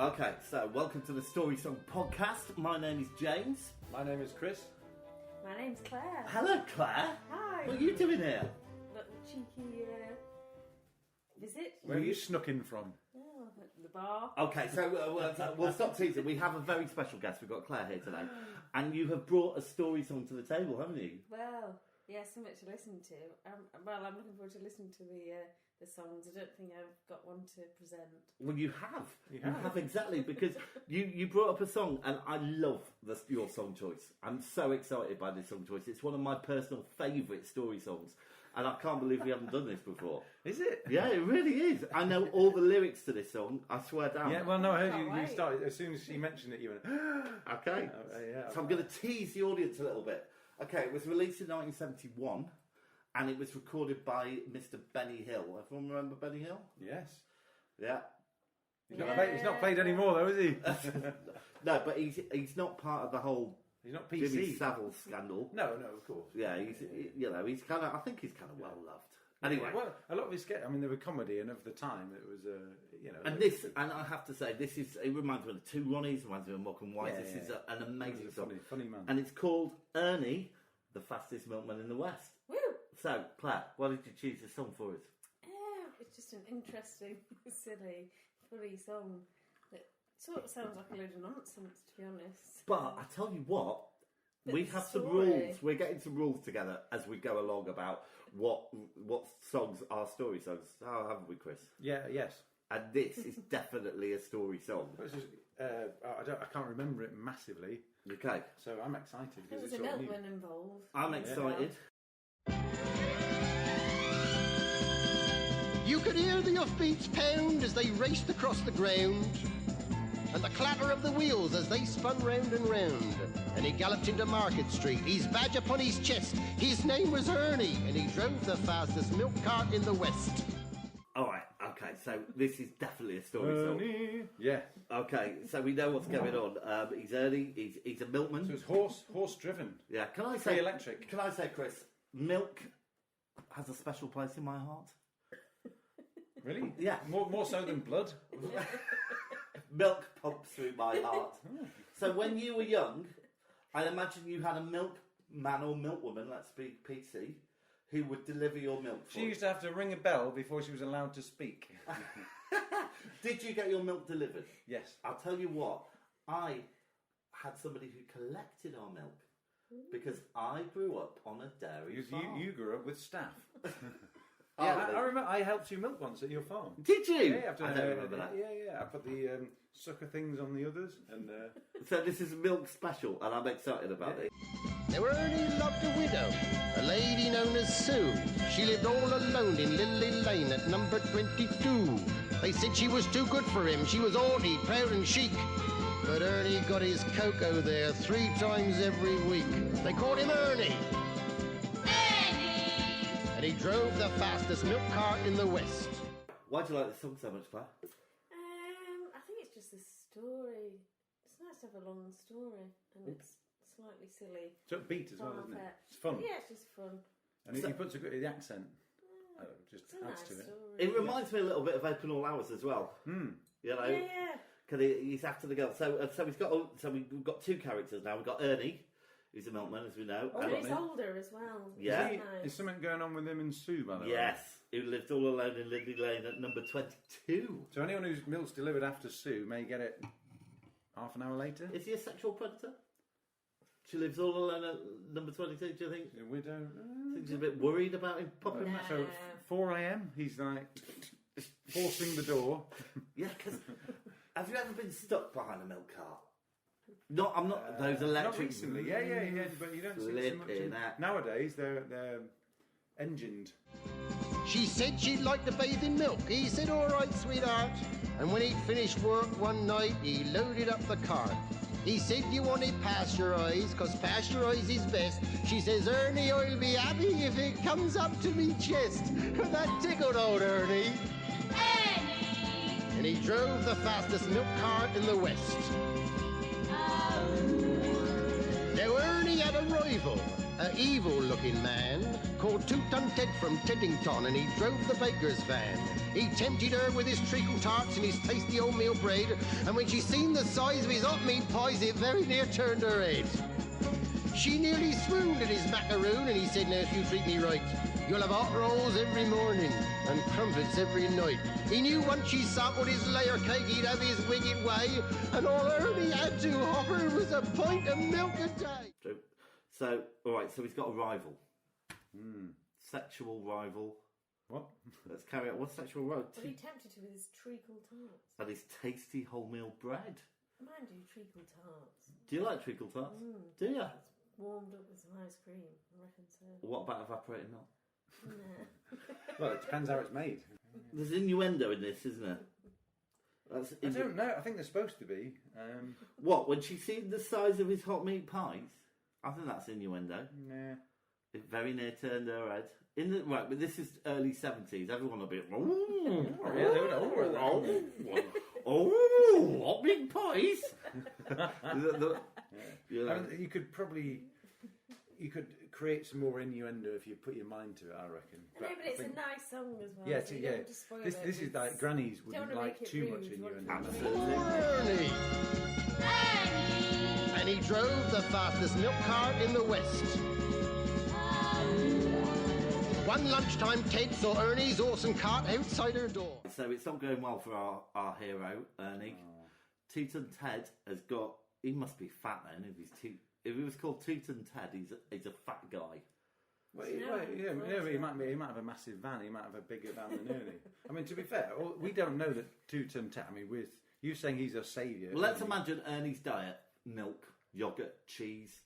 Okay, so welcome to the Story Song Podcast. My name is James. My name is Chris. My name's Claire. Hello, Claire. Hi. What are you doing here? Little cheeky visit. Where are you snuck in from? Oh, at the bar. Okay, so we'll stop teasing. We have a very special guest. We've got Claire here today. And you have brought a story song to the table, haven't you? Well, yeah, something to listen to. I'm looking forward to listening to the songs. I don't think I've got one to present. Well, you have. You have exactly, because you brought up a song, and I love your song choice. I'm so excited by this song choice. It's one of my personal favourite story songs, and I can't believe we haven't done this before. Is it? Yeah, it really is. I know all the lyrics to this song. I swear down. Yeah, well, no, I heard you started, as soon as she mentioned it, you went, okay. Yeah. So I'm going to tease the audience a little bit. Okay, it was released in 1971, and it was recorded by Mr. Benny Hill. Everyone remember Benny Hill? Yes. Yeah. He's not played anymore, though, is he? No, but he's not part of the whole He's not PC. Jimmy Savile scandal. No, of course. Yeah, he's kind of. I think he's kind of well loved. Anyway, well, a lot of his sketches. I mean, they were comedy, and of the time, it was And I have to say, it reminds me of the Two Ronnies, reminds me of Mock and White. Yeah, this is an amazing song, funny man, and it's called Ernie, the fastest milkman in the West. Woo! So, Claire, why did you choose this song for us? It's just an interesting, silly, funny song that sort of sounds like a load of nonsense, to be honest. But I tell you what. We have some story. rules. We're getting some rules together as we go along about what songs are story songs. How haven't we, Chris? Yeah, yes. And this is definitely a story song. It's just, I can't remember it massively. Okay. So I'm excited There because was it's a sort of milkman new. involved. I'm excited. You could hear the hoofbeats pound as they raced across the ground, and the clatter of the wheels as they spun round and round. And he galloped into Market Street, his badge upon his chest. His name was Ernie, and he drove the fastest milk cart in the West. All right. Okay. So this is definitely a story Ernie. song. Yeah. Okay. So we know what's going on. He's Ernie. He's a milkman. So it's horse driven. Yeah. Can I say electric? Can I say, Chris? Milk has a special place in my heart. Really? Yeah. More so than blood. Milk pumps through my heart. So when you were young, I imagine you had a milkman or milkwoman, let's be PC, who would deliver your milk for She you. used to have to ring a bell before she was allowed to speak. Did you get your milk delivered? Yes. I'll tell you what, I had somebody who collected our milk because I grew up on a dairy farm. You grew up with staff. Yeah, I remember. I helped you milk once at your farm. Did you? Yeah, I don't remember that. Yeah. I put the sucker things on the others, and So this is a milk special, and I'm excited about it. Now Ernie loved a widow, a lady known as Sue. She lived all alone in Lily Lane at number 22. They said she was too good for him. She was haughty, proud and chic. But Ernie got his cocoa there 3 times every week. They called him Ernie. And he drove the fastest milk cart in the West. Why do you like this song so much, Claire? I think it's just a story. It's nice to have a long story, and it's slightly silly. it's upbeat as well, isn't it? Far-fetched. It's fun, Yeah, it's just fun. and he puts the accent. Just It's a adds nice to it. story. It reminds me a little bit of Open All Hours as well. You know, Yeah. because he's after the girl. So we've got 2 characters now. We've got Ernie, who's a milkman, as we know. Oh, and- he's older as well. Yeah. Isn't he? Is something going on with him and Sue, by the way? Yes, who lived all alone in Lily Lane at number 22. So anyone whose milk's delivered after Sue may get it half an hour later. Is he a sexual predator? She lives all alone at number 22, do you think? A widow. Think she's a bit worried about him popping back? So 4 a.m. He's like forcing the door. Yeah, because have you ever been stuck behind a milk cart? I'm not those electric... Not recently, yeah, but you don't see it so much. Flipping heck. Nowadays, they're engined. She said she'd like to bathe in milk. He said, all right, sweetheart. And when he'd finished work one night, he loaded up the cart. He said, you want it pasteurised, 'cause pasteurised is best. She says, Ernie, I'll be happy if it comes up to me chest. That tickled old Ernie. And he drove the fastest milk cart in the West. Now Ernie had a rival, a evil-looking man called Two-Ton Ted from Teddington, and he drove the baker's van. He tempted her with his treacle tarts and his tasty oatmeal bread, and when she seen the size of his hot meat pies, it very near turned her head. She nearly swooned at his macaroon, and he said, now, if you treat me right, you'll have hot rolls every morning and crumpets every night. He knew once she sampled his layer cake, he'd have his wicked way, and all Ernie had to offer was a pint of milk a day. So, all right, so he's got a rival. Sexual rival. What? Let's carry on. What's sexual rival? Well, he tempted her with his treacle tarts. And his tasty wholemeal bread. Mind you, treacle tarts. Do you like treacle tarts? Do you? It's warmed up with some ice cream, I reckon so. What about evaporated milk? Nah. Well, it depends how it's made. There's innuendo in this, isn't there? I don't know. I think they're supposed to be. What, when she's seen the size of his hot meat pies? I think that's innuendo. Nah. It very near turned her head. Right, but this is early 70s. Everyone will be... Oh, hot meat pies! You could probably... You could create some more innuendo if you put your mind to it, I reckon. I know, but it's a nice song as well. Yeah, so you yeah. don't want to spoil This is like grannies wouldn't like too much rude, innuendo. Absolutely. Ernie! And he drove the fastest milk cart in the West. One lunchtime, Ted saw Ernie's awesome cart outside her door. So it's not going well for our hero, Ernie. Two-Ton Ted has got... He must be fat then if he was called Two-Ton Ted, he's a fat guy. Well, he might have a massive van. He might have a bigger van than Ernie. I mean, to be fair, we don't know that Two-Ton Ted. I mean, with you saying he's a saviour. Well, let's imagine Ernie's diet: milk, yogurt, cheese.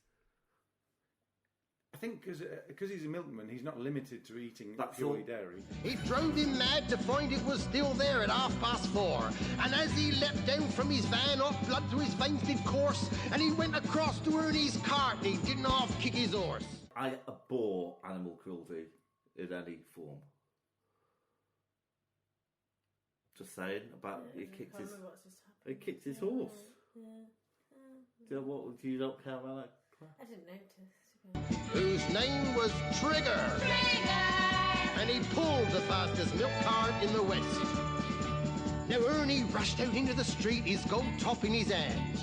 I think because he's a milkman, he's not limited to eating That's purely all. dairy. It drove him mad to find it was still there at 4:30. And as he leapt down from his van, off blood to his veins did course, and he went across to Ernie's cart and he didn't half kick his horse. I abhor animal cruelty in any form. Just saying about he kicked his horse. Yeah. Do you not care about that? I didn't notice. Whose name was Trigger. And he pulled the fastest milk cart in the West. Now Ernie rushed out into the street, his gold top in his hand.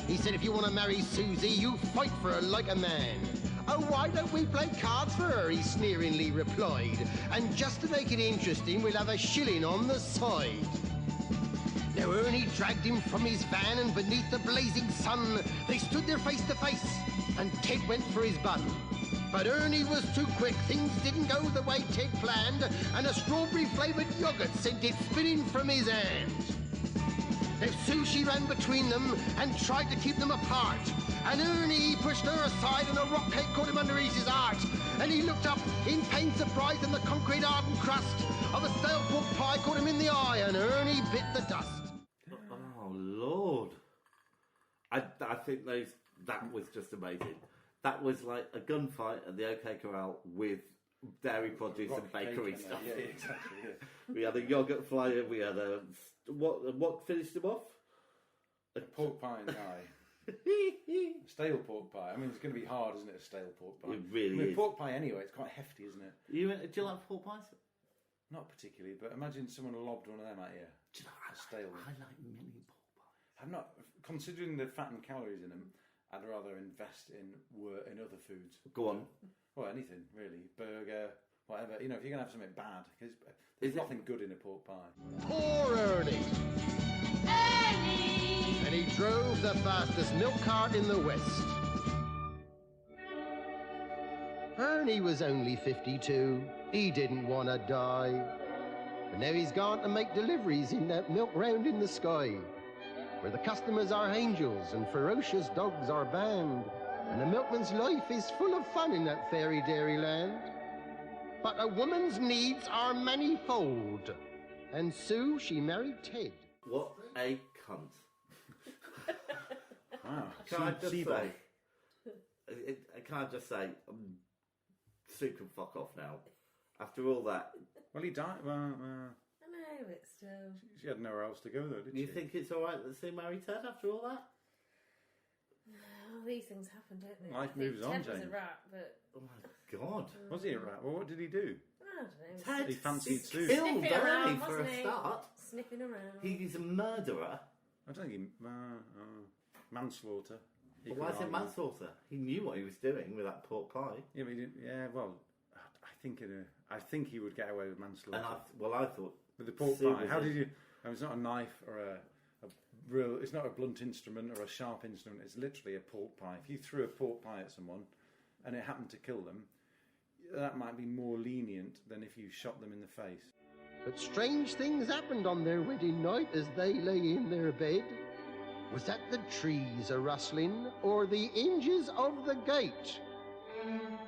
He said, if you want to marry Susie, you fight for her like a man. Oh, why don't we play cards for her, he sneeringly replied. And just to make it interesting, we'll have a shilling on the side. Now Ernie dragged him from his van, and beneath the blazing sun, they stood there face to face, and Ted went for his bun. But Ernie was too quick, things didn't go the way Ted planned, and a strawberry-flavoured yoghurt sent it spinning from his hand. Now Susie ran between them and tried to keep them apart, and Ernie pushed her aside and a rock cake caught him under his heart, and he looked up in pained surprise and the concrete hardened crust of a stale pork pie caught him in the eye, and Ernie bit the dust. Oh Lord! I think that was just amazing. That was like a gunfight at the OK Corral with dairy produce and bakery stuff. Yeah, exactly. Yeah. We had a yoghurt flyer. We had a what finished him off? A pork pie and pie. Stale pork pie. I mean, it's going to be hard, isn't it? A stale pork pie. It really is. Pork pie anyway. It's quite hefty, isn't it? Do you like pork pies? Not particularly, but imagine someone lobbed one of them at you. Do you know, I like mini pork pies. I'm not considering the fat and calories in them. I'd rather invest in other foods. Go on. Well, anything really, burger, whatever. You know, if you're gonna have something bad, because there's nothing good in a pork pie. Poor Ernie. And he drove the fastest milk cart in the West. Ernie was only 52. He didn't want to die. But now he's gone to make deliveries in that milk round in the sky, where the customers are angels and ferocious dogs are banned, and the milkman's life is full of fun in that fairy dairy land. But a woman's needs are manifold, and Sue, she married Ted. What a cunt. Wow. Can I just say, Sue can fuck off now. After all that. Well, he died. Well, I know, but still. she had nowhere else to go, though, did she? You think it's all right that Sue married Ted after all that? Oh, these things happen, don't they? Life I think moves on, Ted was James. a rat, but Oh my God. Was he a rat? Well, what did he do? I don't know. Ted He fancied Sue. killed Sniffing Ernie around, for wasn't a he? start. Sniffing around. He's a murderer. I don't think he... manslaughter. He Why could is it argue. manslaughter? He knew what he was doing with that pork pie. Yeah, but he didn't... Yeah, well, I think he would get away with manslaughter. And I thought... With the pork Sue pie, was how it. did you... It's not a knife or a real... It's not a blunt instrument or a sharp instrument. It's literally a pork pie. If you threw a pork pie at someone and it happened to kill them, that might be more lenient than if you shot them in the face. But strange things happened on their wedding night as they lay in their bed. Was that the trees a-rustling, or the hinges of the gate?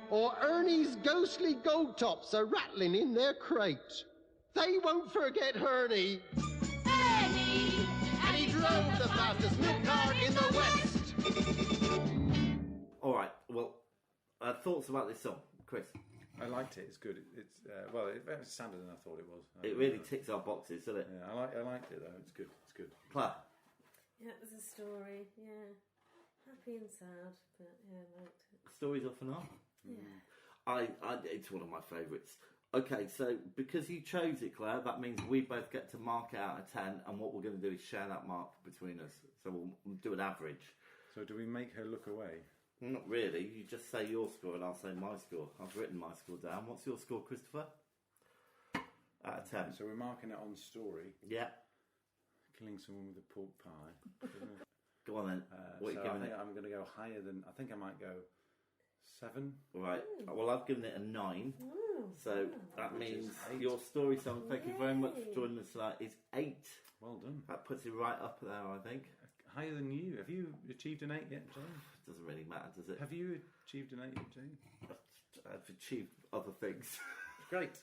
Or Ernie's ghostly gold tops a-rattling in their crate? They won't forget Ernie! Ernie! And he drove the fastest milk cart in the West! All right, well, thoughts about this song, Chris? I liked it. It's good. It's well, it sounded than I thought it was. It really ticks our boxes, doesn't it? Yeah, I liked it though. It's good. It's good. Claire? Yeah, it was a story. Yeah, happy and sad, but yeah, I liked it. Stories off and on. Yeah. It's one of my favourites. Okay, so because you chose it, Claire, that means we both get to mark it out of 10, and what we're going to do is share that mark between us. So we'll do an average. So do we make her look away? Not really. You just say your score, and I'll say my score. I've written my score down. What's your score, Christopher? Out of 10. So we're marking it on story. Yeah. Killing someone with a pork pie. Go on then. What are you so giving I think it? I'm going to go higher than. I think I might go 7. Right. Well, I've given it a 9. Ooh, So that means your story song, thank you very much for joining us tonight, is 8. Well done. That puts it right up there, I think. Higher than you. Have you achieved an 8 yet, James? Doesn't really matter, does it? Have you achieved an 8 yet, James? I've achieved other things. Great.